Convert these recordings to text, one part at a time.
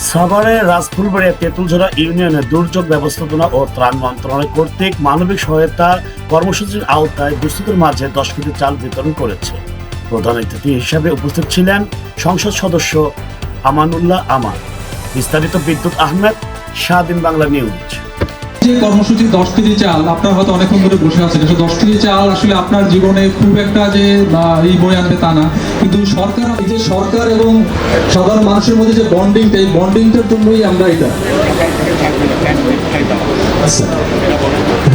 সাভারের রাজফুলবাড়িয়া তেঁতুলঝরা ইউনিয়নের দুর্যোগ ব্যবস্থাপনা ও ত্রাণ মন্ত্রণালয় কর্তৃক মানবিক সহায়তা কর্মসূচির আওতায় দুস্থদের মাঝে 10 কেজি চাল বিতরণ করেছে। প্রধান অতিথি হিসাবে উপস্থিত ছিলেন সংসদ সদস্য আমানুল্লাহ আমান। বিস্তারিত বিদ্যুৎ আহমেদ, স্বাধীন বাংলা নিউজ। যে কর্মসূচি 10 কেজি চাল, আপনার হয়তো অনেকক্ষণ ধরে বসে আছেন, 10 কেজি চাল আসলে আপনার জীবনে খুব একটা যে এই বই আনবে তা না, কিন্তু সরকার এবং সাধারণ মানুষের মধ্যে যে বন্ডিংটা, এই বন্ডিংটার জন্যই আমরা এটা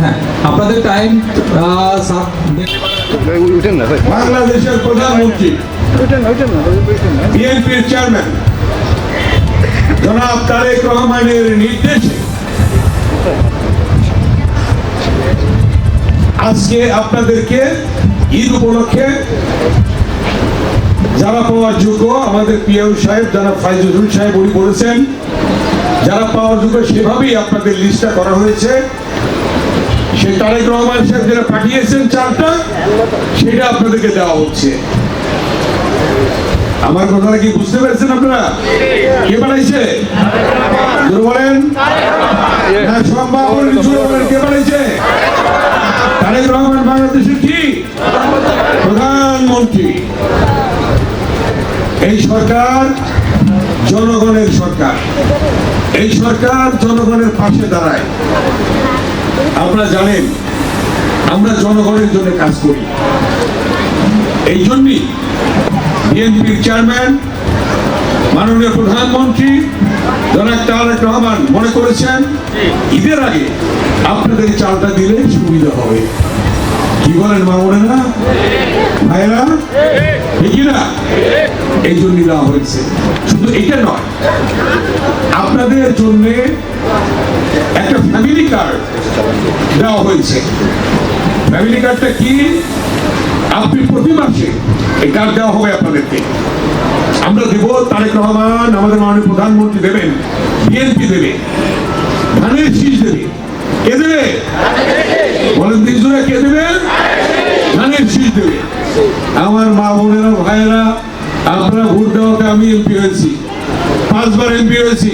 হ্যাঁ আপনাদের টাইম বাংলাদেশের প্রধানমন্ত্রী বিএনপির চেয়ারম্যান জনাব তারেক রহমানের নির্দেশে আজকে আপনাদেরকে ঈদ উপলক্ষে যারা পাওয়ার যোগ্য, আমাদের পিএউ সাহেব যারা ফাইজুল সাহেব উনি বলেছেন যারা পাওয়ার যোগ্য সেভাবেই আপনাদের লিস্টটা করা হয়েছে। সেই তারেক রহমান সাহেব যারা পাঠিয়েছেন চালটা, সেটা আপনাদেরকে দেওয়া হচ্ছে। আমার কথাটা কি বুঝতে পেরেছেন আপনারা? কে বানাইছে বলেন? কে বানাইছে? তারেক রহমান বাংলাদেশের কি প্রধানমন্ত্রী। এই সরকার জনগণের সরকার, এই সরকার জনগণের পাশে দাঁড়ায়। আপনারা জানেন আমরা জনগণের জন্য কাজ করি। এই জন্যই বিএনপির চেয়ারম্যান মাননীয় প্রধানমন্ত্রী জনাব তারেক রহমান মনে করেছেন ঈদের আগে আপনাদের চালটা দিলে সুবিধা হবে। কি বলেন মা বোনেরা, ভাইয়েরা, ঠিকই না? এই জন্য দেওয়া হয়েছে। শুধু এটা নয়, আপনাদের জন্য একটা ফ্যামিলি কার্ড দেওয়া হয়েছে। ফ্যামিলি কার্ডটা কি? আপনি প্রতি মাসে এই কার্ড দেওয়া হবে আপনাদেরকে। আমরা দেব, তারেক রহমান আমাদের মাননীয় প্রধানমন্ত্রী দেবেন, বিএনপি দেবে, ধানের শীষ দেবে। কে দেবে বলেন? তিনজনে কে দেবে? ধানের শীষ দেবে। আমার মা বোনেরা, ভাইয়েরা, আপনারা ভোট দেওয়াতে আমি এমপি হয়েছি, 5 বার এমপি হয়েছি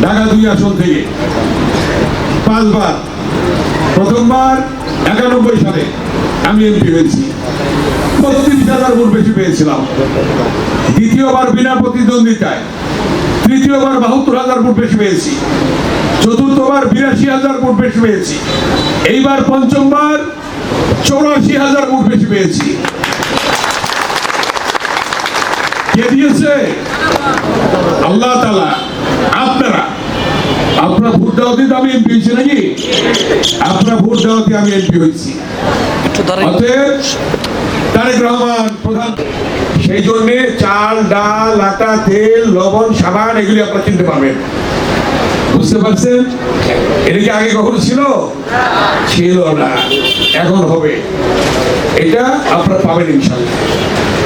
ঢাকা 2 আসন থেকে, 5 বার। প্রথমবার 91 সালে আমি এমপি হয়েছি, 32,000 ভোট বেশি পেয়েছিলাম। দ্বিতীয়বার বিনা প্রতিদ্বন্দ্বিতায়, তৃতীয়বার 72,000 ভোট বেশি পেয়েছি, চতুর্থবার 82,000 ভোট বেশি পেয়েছি, এইবার পঞ্চমবার 84,000 ভোট বেশি পেয়েছি। কে দিয়েছে? আল্লাহ তাআলা। আপনারা ভোট দেওয়াতে আমি এমপি হয়েছি নাকি? আপনারা ভোট দেওয়াতে আমি এমপি হয়েছি। তারেক রহমান প্রধান, সেই জন্য চাল, ডাল, আটা, তেল, লবণ, সাবান এগুলি আপনারা কিনতে পারবেন। বুঝতে পারছেন? এটা কি আগে কখনো ছিল? ছিল না, এখন হবে। এটা আপনারা পাবেন ইনশাআল্লাহ।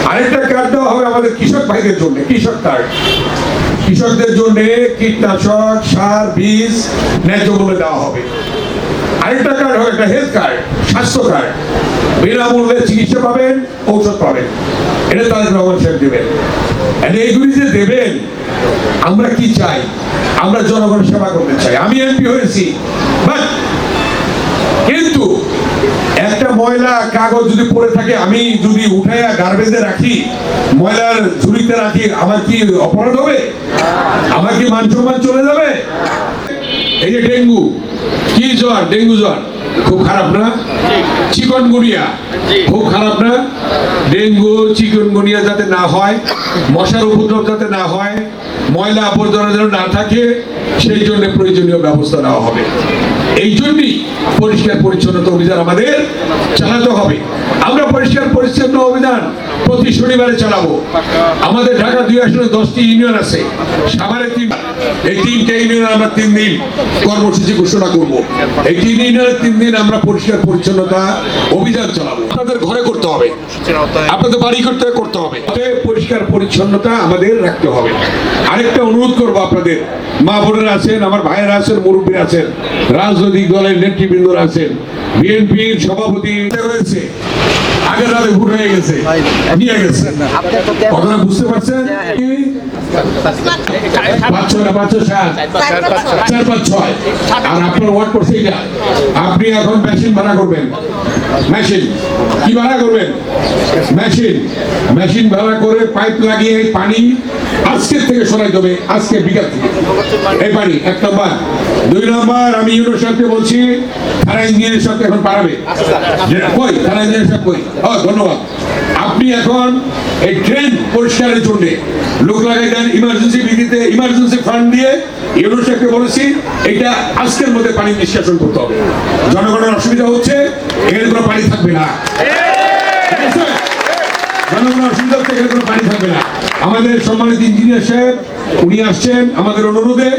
আরেকটা কার্ড দেওয়া হবে আমাদের কৃষক ভাইদের জন্য, কৃষক কার্ড। কৃষকদের জন্য কীটনাশক, সার, বীজ ন্যায্য মূল্যে দেওয়া হবে। আরেকটা কার্ড হবে একটা হেলথ কার্ড, স্বাস্থ্য কার্ড। বিনামূল্যে চিকিৎসা পাবেন, ঔষধ পাবেন। এটা তারেক রহমান সাহেব দেবেন। এইগুলি যে দেবেন, আমরা কি চাই? আমরা জনগণের সেবা করতে চাই। আমি এমপি হয়েছি, কিন্তু একটা ময়লা কাগজ যদি পড়ে থাকে, আমি যদি উঠাইয়া গার্বেজে রাখি, ময়লার ঝুড়িতে রাখি, আমার কি অপরাধ হবে? আমার কি মান সম্মান চলে যাবে? এই যে ডেঙ্গু, কি জ্বর, ডেঙ্গু জ্বর খুব খারাপ না? চিকনগুনিয়া খুব খারাপ না? ডেঙ্গু, চিকনগুনিয়া যাতে না হয়, মশার উপদ্রব যাতে না হয়, ময়লা আবর্জনা যেন না থাকে, সেই জন্য প্রয়োজনীয় ব্যবস্থা নেওয়া হবে। এই জন্যই পরিষ্কার পরিচ্ছন্নতা অভিযান আমাদের চালাতে হবে। আমরা পরিষ্কার পরিচ্ছন্ন অভিযান প্রতি শনিবারে চালাবো। আমাদের ঢাকা 2 আসনে 10টি ইউনিয়ন আছে, সাভারে 3। এই 3টে ইউনিয়ন আমরা 3 দিন কর্মসূচি ঘোষণা করব। এই 3 ইউনিয়নের 3 দিন আমরা পরিষ্কার পরিচ্ছন্নতা অভিযান চালাবো। আপনাদের ঘরে করতে হবে, আপনাদের বাড়ি করতে হবে। পরিষ্কার পরিচ্ছন্নতা আমাদের রাখতে হবে। আরেকটা অনুরোধ করবো আপনাদের, মা বোনেরা আছেন, আমার ভাইয়েরা আছেন, মুরব্বীরা আছেন, রাজনৈতিক দলের নেতৃবৃন্দরা আছেন, বিএনপির সভাপতি রয়েছে, আগের রাতে ভোট হয়ে গেছে, নিয়ে গেছে, কথাটা বুঝতে পারছেন? 4-5-6 আর আপনার ওয়ার্ড করছে এটা। আপনি এখন মেশিন ভাড়া করবেন, মেশিন কি ভাড়া করবেন? মেশিন ভাড়া করে পাইপ লাগিয়ে পানি আজকের থেকে সরাই দেবে, আজকে বিকাল থেকে এই পানি। 1 নম্বর। 2 নম্বর, আমি ইউনিয়ন সাহেবকে বলছি, থানা ইঞ্জিনিয়ারের সাথে এখন পারাবে। কই থানা ইঞ্জিনিয়ারের সাহেব কই? ধন্যবাদ। আপনি এখন এই ট্রেন পরিষ্কারের জন্য লোক লাগাই দেন, ইমার্জেন্সি ভিত্তিতে, ইমার্জেন্সি ফান্ড দিয়ে ইউনিয়ন সাহেবকে বলেছি এটা আজকের মধ্যে পানি নিষ্কাশন করতে হবে। জনগণের অসুবিধা হচ্ছে, এখানে কোনো পানি থাকবে না। ঠিক আছে? জনগণের অসুবিধা হচ্ছে, এখানে কোনো পানি থাকবে না। আমাদের সম্মানিত ইঞ্জিনিয়ার সাহেব উনি আসছেন আমাদের অনুরোধে,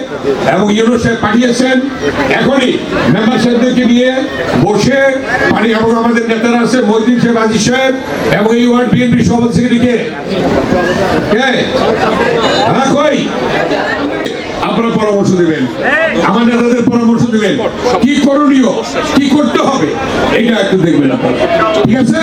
এবং ইউনিয়ন সাহেব পাঠিয়েছেন। এখনই মেম্বার সাহেবদেরকে নিয়ে বসে পানি, এবং আমাদের নেতারা আছে, মহিউদ্দিন সাহেব, আজিজ সাহেব, এবং এই ওয়ার্ড বিএনপি সভাপতি সেক্রেটারিকে কই আপনারা পরামর্শ দেবেন, আমার নেতাদের পরামর্শ দেবেন, কি করণীয়, কি করতে হবে, এটা একটু দেখবেন আপনারা। ঠিক আছে?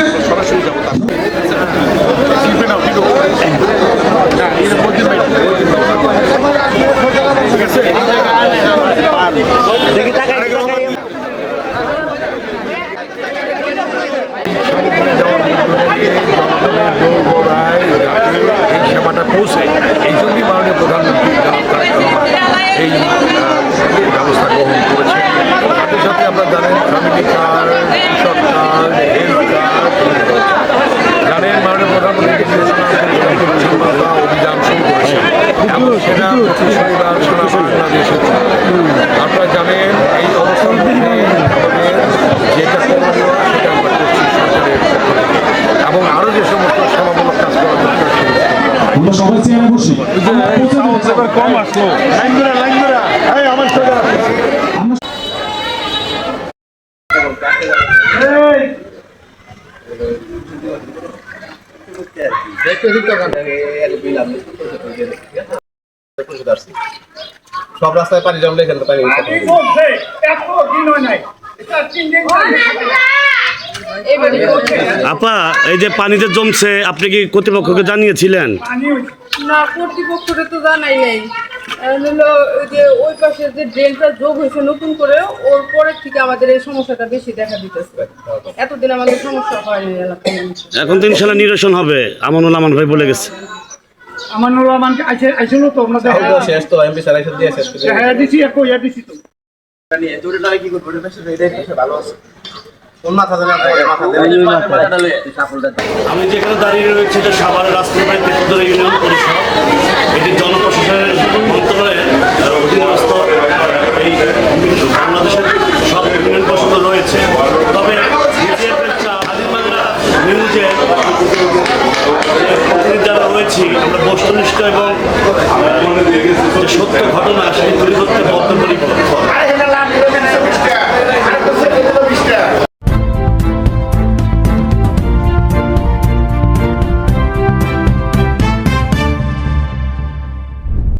সেবাটা পৌঁছে, এই জন্যই মাননীয় প্রধানমন্ত্রী এই ব্যবস্থা গ্রহণ করেছে। সাথে সাথে আপনারা জানেন ফ্যামিলি কার্ড, কৃষক কার্ড, হেলথ কার্ড, জানেন মাননীয় প্রধানমন্ত্রী পরিচ্ছন্নতা অভিযান শুরু করেছে, এবং সেটা প্রতি শনিবার সারা বাংলাদেশে। আপনারা জানেন এই অবস্থান থেকে আমাদের যেটা করণীয় সেটা আমরা করছি সরকারের পক্ষ থেকে, এবং আরও যে সমস্ত সেবামূলক কাজ করা দরকার আমরা সবাই চেয়ারে বসি। কম আসলো আমার সব রাস্তায় পানি জমলে এখানে পানি আপা, এই যে পানিতে জমছে, আপনি কি কর্তৃপক্ষকে জানিয়েছিলেন? না, কর্তৃপক্ষরে তো জানাই নাই। হলো ওই যে ওই পাশে যে ড্রেনটা যোগ হয়েছে নতুন করে, ওর পরের থেকে আমাদের এই সমস্যাটা বেশি দেখা দিতেছে। এতদিন আমাদের সমস্যা হয়নি এলাকায়। এখন তো ইনশাল্লাহ নিরসন হবে, আমানুল আমান ভাই বলে গেছে। আমানুল রহমান আইছিল তো আপনাদের শেষ তো এমপি স্যার এসে দিয়ে শেষ করে হ্যাঁ দিছি একো ইয়া দিছি তো দূরে নালে কি করব এটা ভালো আছে কোন মাথা দেন মাথা দেন আমি যেখানে দাঁড়িয়ে রয়েছে এটা সাভারের রাস্তায় তেতুলতলা ইউনিয়ন পরিষদ, এটি জনপ্রশাসনের মন্ত্রণালয়ের অধীনস্থ এই বাংলাদেশের সব ইউনিয়ন পরিষদ রয়েছে। তবে আদিম বাংলা নিউজে যারা রয়েছি আমরা বস্তুনিষ্ঠ এবং যে সত্য ঘটনা সেটি তুলে ধরতে বদ্ধপরিকর।